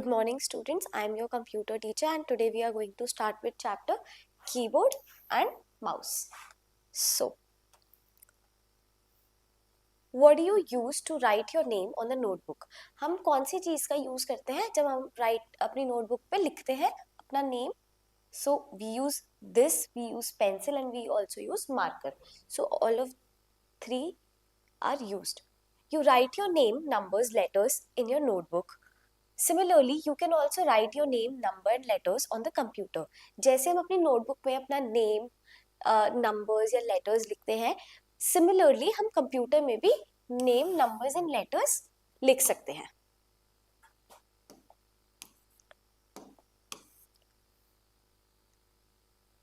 Good morning students, I am your computer teacher and today we are going to start with chapter keyboard and mouse. So, what do you use to write your name on the notebook? हम कौन सी चीज़ का use करते हैं जब हम अपनी notebook पे लिखते हैं अपना name? So, we use this, we use pencil and we also use marker. So, all of three are used. You write your name, numbers, letters in your notebook. Similarly, you can also write your name, number and letters on the computer. जैसे हम अपनी notebook में अपना name, numbers या letters लिखते हैं, similarly हम computer में भी नेम, नंबर्स एंड लेटर्स लिख सकते हैं.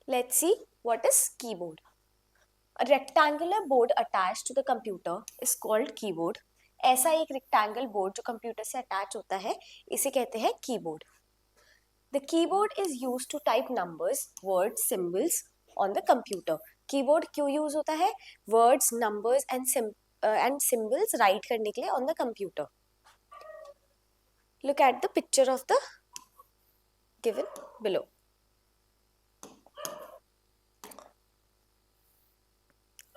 Let's see what is keyboard. A rectangular board attached to the computer is called keyboard. ऐसा एक रेक्टेंगल बोर्ड जो कंप्यूटर से अटैच होता है इसे कहते हैं keyboard. The keyboard is used to type numbers, words, symbols on the computer. Keyboard क्यों यूज होता है? Words, numbers and symbols write करने के लिए on the computer. Look at the picture of the given below.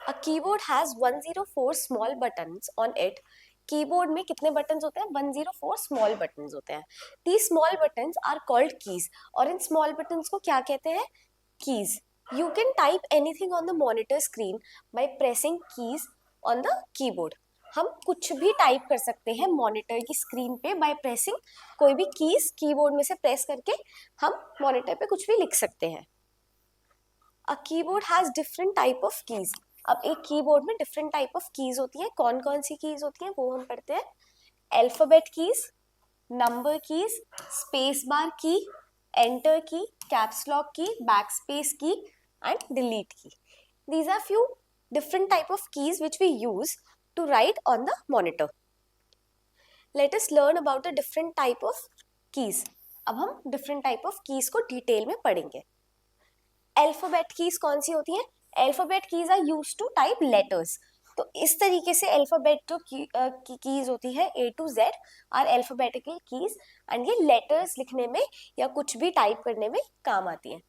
A keyboard has 104 small buttons on it. Keyboard में कितने buttons होते हैं? 104 स्मॉल बटन्स होते हैं. These small buttons are called keys. और इन स्मॉल बटन्स को क्या कहते हैं? Keys. You can type anything on the monitor screen by pressing keys on the keyboard. हम कुछ भी टाइप कर सकते हैं मॉनिटर की स्क्रीन पे बाय प्रेसिंग कोई भी कीज कीबोर्ड में से प्रेस करके हम मॉनिटर पे कुछ भी लिख सकते हैं. A keyboard has different type of keys. अब एक कीबोर्ड में डिफरेंट टाइप ऑफ कीज होती है. कौन कौन सी कीज होती हैं वो हम पढ़ते हैं. Alphabet keys, number keys, space bar की, एंटर की, कैप्स लॉक की, बैकस्पेस की एंड डिलीट की. These are few different type of keys which we use to write on the monitor. Let us learn about the different type of keys. अब हम different type of keys को detail में पढ़ेंगे. Alphabet keys कौन सी होती हैं? Alphabet keys are used to type letters. तो इस तरीके से अल्फाबेट जो कीज होती है A to Z are alphabetical keys and ये लेटर्स लिखने में या कुछ भी टाइप करने में काम आती हैं.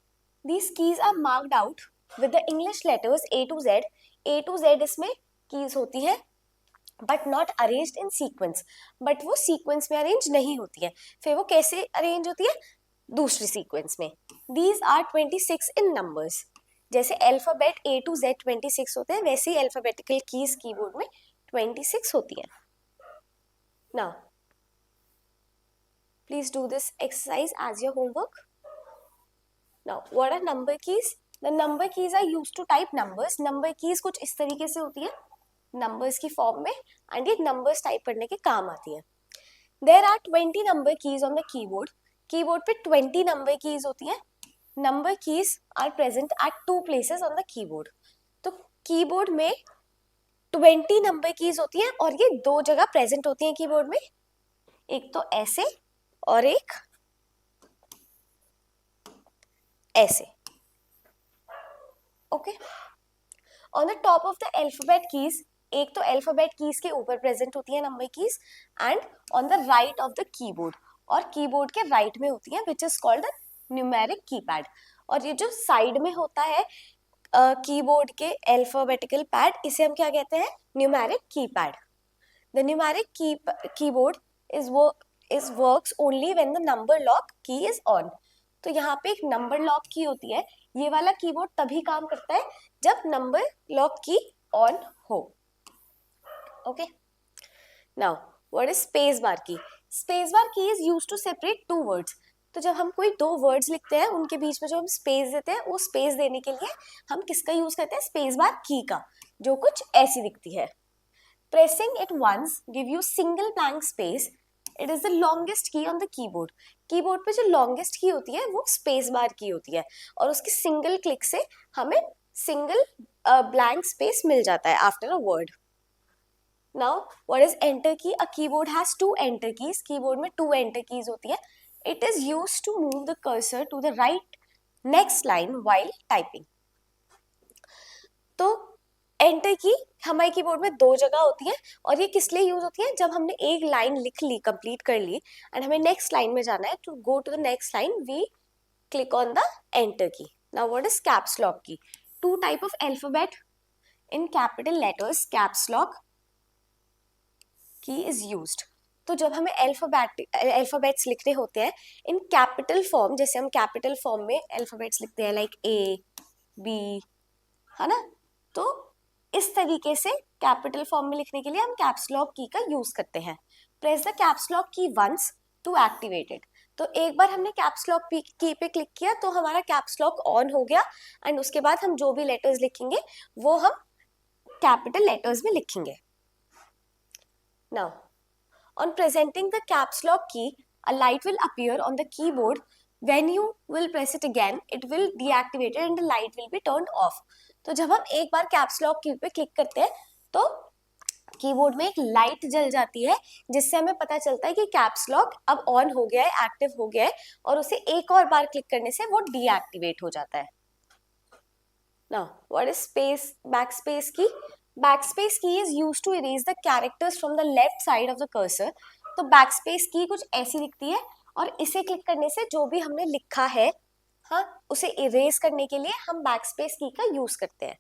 These keys are marked out with the English letters A to Z. A to Z इसमें कीज होती है but not arranged in sequence. But वो सीक्वेंस में अरेंज नहीं होती है. फिर वो कैसे अरेंज होती है? दूसरी सीक्वेंस में. These are 26 in numbers. जैसे अल्फाबेट A to Z 26 होते हैं वैसे ही अल्फाबेटिकल कीज कीबोर्ड में 26 होती हैं. Now, please do this exercise as your homework. Now, what are number keys? The number keys are used to type numbers. Number keys कुछ इस तरीके से होती है numbers की फॉर्म में and ये numbers टाइप करने के काम आती है. There are 20 number keys on the keyboard. Keyboard पे 20 नंबर कीज होती हैं. Number keys are present at 2 places on the keyboard. तो कीबोर्ड में 20 नंबर कीज होती हैं और ये दो जगह प्रेजेंट होती हैं कीबोर्ड में. एक तो ऐसे और एक ऐसे. Okay. On the top of the alphabet keys एक तो अल्फाबेट कीज के ऊपर प्रेजेंट होती है number keys and on the right of the keyboard और कीबोर्ड के राइट में होती है which is called the numeric keypad. और ये जो साइड में होता है कीबोर्ड के अल्फाबेटिकल पैड इसे हम क्या कहते हैं? Numeric keypad. The numeric keyboard is works only when the number lock key is on. तो यहाँ पे एक नंबर लॉक की होती है. ये वाला कीबोर्ड तभी काम करता है जब नंबर लॉक की ऑन हो. Okay. Now what is space bar key? Space bar key is used to separate two words. तो जब हम कोई दो वर्ड्स लिखते हैं उनके बीच में जो हम स्पेस देते हैं वो स्पेस देने के लिए हम किसका यूज करते हैं? स्पेस बार की का, जो कुछ ऐसी दिखती है. Pressing it once give you single blank space. It is the longest key on the keyboard. Keyboard पे जो लॉन्गेस्ट की होती है वो स्पेस बार की होती है और उसकी सिंगल क्लिक से हमें सिंगल ब्लैंक स्पेस मिल जाता है after a word. Now, what is enter key? A keyboard has 2 enter keys. Keyboard में 2 enter keys होती है. It is used to move the cursor to the right next line while typing. तो enter की हमारे keyboard में दो जगह होती है और ये किस लिए यूज होती है, जब हमने एक लाइन लिख ली, कंप्लीट कर ली एंड हमें नेक्स्ट लाइन में जाना है, to go to the next line we click on the enter key. Now what is caps lock key? To type of alphabet in capital letters caps lock key is used. तो जब हमें alphabets लिखने होते हैं in capital form, जैसे हम capital form में alphabets लिखते हैं लाइक ए बी, है ना, तो इस तरीके से कैपिटल फॉर्म में लिखने के लिए हम कैप्स लॉक की का यूज करते हैं. प्रेस द कैप्स लॉक की वंस टू एक्टिवेट इट. तो एक बार हमने कैप्स लॉक की पे क्लिक किया तो हमारा कैप्स लॉक ऑन हो गया एंड उसके बाद हम जो भी लेटर्स लिखेंगे वो हम कैपिटल लेटर्स में लिखेंगे. Now on presenting the caps lock key, a light will appear on the keyboard. When you will press it again, it will deactivate and the light will be turned off. तो जब हम एक बार caps lock की पे click करते हैं तो keyboard में एक लाइट जल जाती है जिससे हमें पता चलता है कि कैप्स लॉक अब ऑन हो गया है, एक्टिव हो गया है, और उसे एक और बार क्लिक करने से वो डीएक्टिवेट हो जाता है. Now what is space backspace की? Backspace key is used to erase the characters from the left side of the cursor. तो backspace की कुछ ऐसी दिखती है और इसे क्लिक करने से जो भी हमने लिखा है, हाँ, उसे इरेज करने के लिए हम backspace की का यूज करते हैं.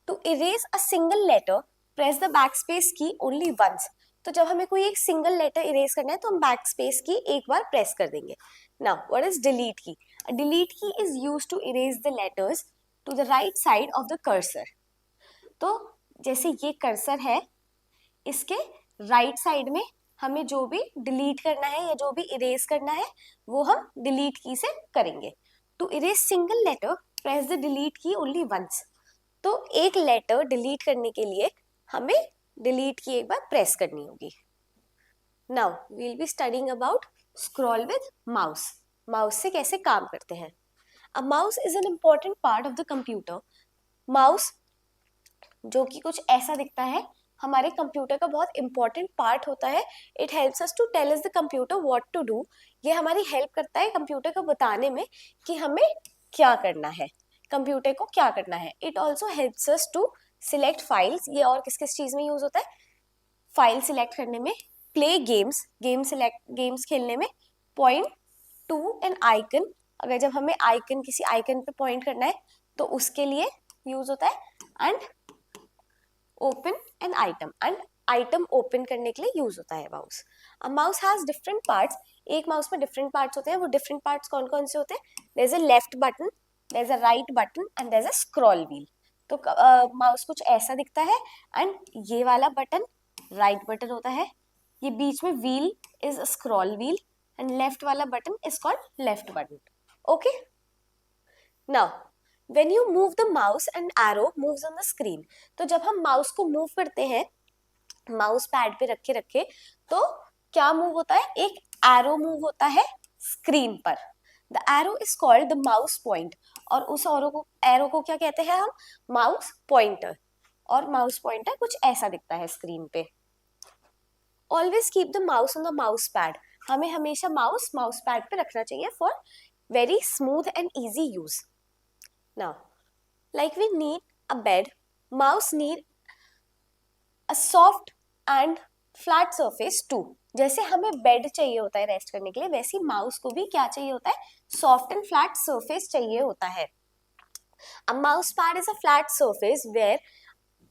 To erase a single letter, press the backspace key only once. तो जब हमें कोई एक सिंगल लेटर इरेज करना है तो हम backspace की एक बार प्रेस कर देंगे. Now, what is delete key? A delete key is used to erase the letters to the right side of the cursor. तो जैसे ये कर्सर है, इसके राइट साइड में हमें जो भी डिलीट करना है या जो भी इरेज करना है वो हम डिलीट की से करेंगे. To erase single letter, press the delete key only once. तो एक लेटर डिलीट करने के लिए हमें डिलीट की एक बार प्रेस करनी होगी. Now we will be studying about scroll with mouse. Mouse से कैसे काम करते हैं. A mouse is an important part of the computer. Mouse जो कि कुछ ऐसा दिखता है, हमारे कंप्यूटर का बहुत इंपॉर्टेंट पार्ट होता है. It helps us to tell us the computer what to do. ये हमारी हेल्प करता है कंप्यूटर को बताने में कि हमें क्या करना है, कंप्यूटर को क्या करना है. It also helps us to select files. ये और किस किस चीज में यूज होता है? फाइल सिलेक्ट करने में, प्ले गेम्स, गेम्स खेलने में, पॉइंट टू एन आइकन. अगर जब हमें आइकन, किसी आइकन पे पॉइंट करना है तो उसके लिए यूज होता है. And open an item, and item open करने के लिए यूज होता है माउस. अब माउस हैज डिफरेंट पार्ट्स. एक माउस में डिफरेंट पार्ट्स होते हैं. वो डिफरेंट पार्ट्स कौन कौन से होते हैं? There is a left button, there is a right button and there is a scroll wheel. तो माउस कुछ ऐसा दिखता है एंड ये वाला बटन राइट बटन होता है. ये बीच में wheel is a scroll wheel and left वाला button is called left button. Okay. Now when you move the mouse and arrow moves on the screen. तो जब हम माउस को मूव करते हैं, माउस पैड पे रखे रखे, तो क्या मूव होता है? एक एरो मूव होता है स्क्रीन पर. The arrow is called the mouse point. और उस एरो को क्या कहते हैं हम? Mouse pointer. और माउस पॉइंटर कुछ ऐसा दिखता है स्क्रीन पे. Always keep the mouse on the mouse pad. हमें हमेशा माउस पैड पे रखना चाहिए for very smooth and easy use. Now, like we need a bed, mouse need a soft and flat surface too. जैसे हमें bed चाहिए होता है रेस्ट करने के लिए, वैसे ही माउस को भी क्या चाहिए होता है? सॉफ्ट एंड फ्लैट सरफेस चाहिए होता है. A mouse pad is a flat surface where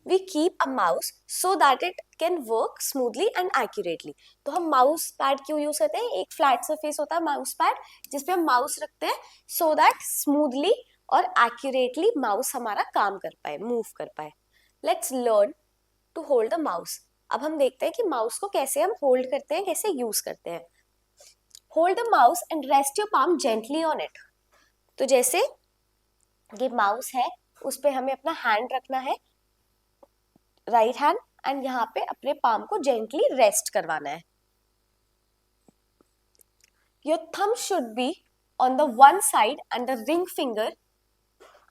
we keep a mouse so that it can work smoothly and accurately. तो हम माउस पैड क्यों यूज करते हैं? एक फ्लैट सरफेस होता है माउस पैड जिसपे हम माउस रखते हैं so that smoothly और एक्यूरेटली माउस हमारा काम कर पाए, मूव कर पाए. Let's learn to hold the mouse. अब हम देखते हैं कि माउस को कैसे हम होल्ड करते हैं, कैसे यूज करते हैं. Hold the mouse and rest your palm gently on it. तो जैसे ये माउस है, उस पे हमें अपना हैंड रखना है, राइट हैंड, एंड यहाँ पे अपने पाम को जेंटली रेस्ट करवाना है. Your thumb should be on the one side and the ring finger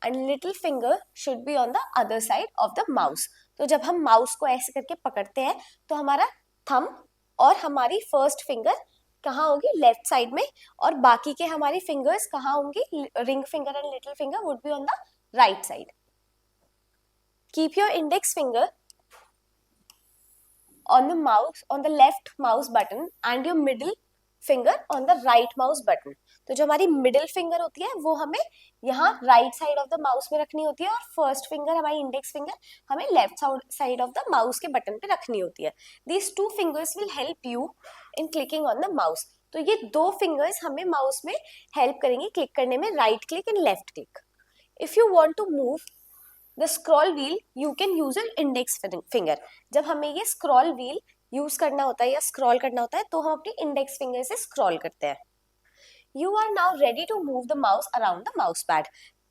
and little finger should be on the other side of the mouse. तो जब हम माउस को ऐसे करके पकड़ते हैं तो हमारा थंब और हमारी फर्स्ट फिंगर कहाँ होगी? लेफ्ट साइड में, और बाकी के हमारी फिंगर्स कहाँ होंगी? Ring finger and little finger would be on the right side. keep your index finger on the mouse, on the left mouse button and your middle finger on the right mouse button. तो जो हमारी middle finger होती है वो हमें यहाँ right side of the mouse में रखनी होती है और फर्स्ट फिंगर हमारी इंडेक्स फिंगर हमें left side of the mouse के बटन पे रखनी होती है. These two fingers will help you in clicking on the mouse. तो ये दो फिंगर्स हमें माउस में हेल्प करेंगे क्लिक करने में, right click and left click. If you want to move the scroll wheel you can use your index finger. जब हमें ये स्क्रॉल व्हील यूज करना होता है या स्क्रॉल करना होता है तो हम अपनी इंडेक्स फिंगर से स्क्रॉल करते हैं. You are now ready to move the mouse around the mouse pad.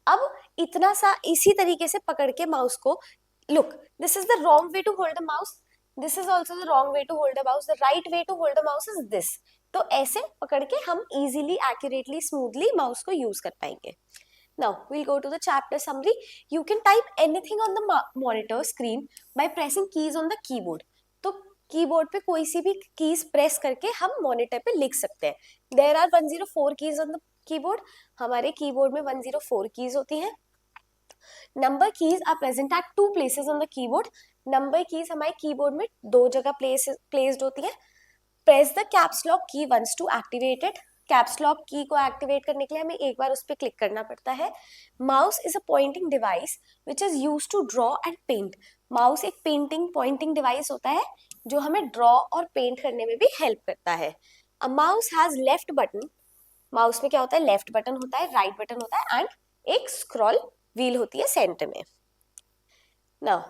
अब इतना सा इसी तरीके से पकड़ के माउस को, look this is the wrong way to hold the mouse, this is also the wrong way to hold the mouse, the right way to hold the mouse is this. तो ऐसे पकड़ के हम इजीली एक्यूरेटली स्मूथली माउस को use कर पाएंगे. Now we'll go to the chapter summary. You can type anything on the monitor screen by pressing keys on the keyboard. तो keyboard पे कोई सी भी कीज प्रेस करके हम मॉनिटर पे लिख सकते हैं. There are 104 keys on the keyboard. हमारे कीबोर्ड में 104 कीज होती हैं. Number keys are present at 2 places on the keyboard. Number keys हमारे कीबोर्ड में दो जगह placed होती हैं. Press the caps lock key once to activate it. Caps lock की को एक्टिवेट करने के लिए हमें एक बार उस पर क्लिक करना पड़ता है. Mouse is a pointing device which is used to draw and paint. Mouse एक पॉइंटिंग डिवाइस होता है जो हमें ड्रॉ और पेंट करने में भी हेल्प करता है. A mouse has left button. Mouse में क्या होता है, लेफ्ट बटन होता है, राइट बटन होता है एंड एक स्क्रॉल व्हील होती है सेंटर में. Now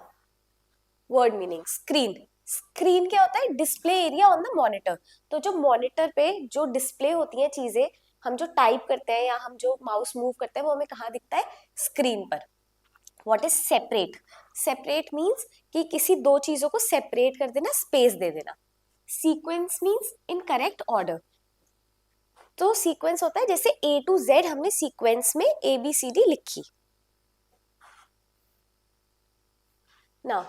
word meaning. Screen. Screen क्या होता है, display area on the monitor. तो जो मॉनिटर पे जो डिस्प्ले होती है चीजें, हम जो टाइप करते हैं या हम जो माउस मूव करते हैं वो हमें कहाँ दिखता है, स्क्रीन पर. What is separate. Separate means कि किसी दो चीजों को सेपरेट कर देना, स्पेस दे देना. Sequence means in correct order. तो सीक्वेंस होता है जैसे A to Z हमने सीक्वेंस में ABCD लिखी. Now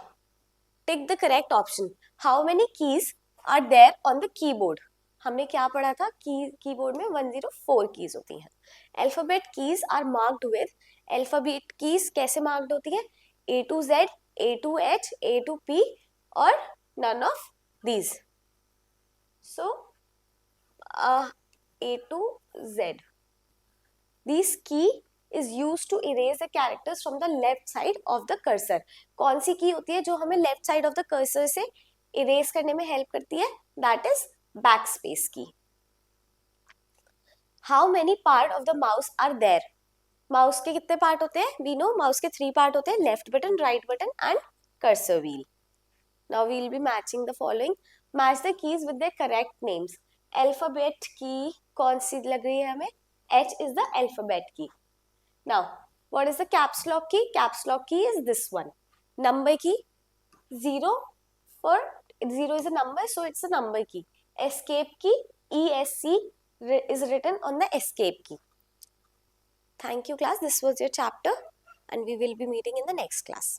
tick the correct option. How many keys are there on the keyboard. हमने क्या पढ़ा था, कीबोर्ड में 104 कीज होती हैं. Alphabet keys are marked with. Alphabet keys कैसे मार्क्ड होती है, A to Z, A to H, A to P और none of these. So A to Z. These key is used to erase the characters from the left side of the cursor. कौन सी की होती है जो हमें left side of the cursor से erase करने में हेल्प करती है, that is backspace key. How many part of the mouse are there. Mouse के कितने पार्ट होते हैं, वी नो माउस के 3 पार्ट होते हैं, left button, right button and cursor wheel. Now we will be matching the following. Match the keys with the correct names. Alphabet key कौन सी लग रही है हमें, H is the alphabet key. Now, what is the caps lock key? Caps lock key is this one. Number key, 0 is a number, so it's a number key. Escape key, ESC is written on the escape key. Thank you class. This was your chapter and we will be meeting in the next class.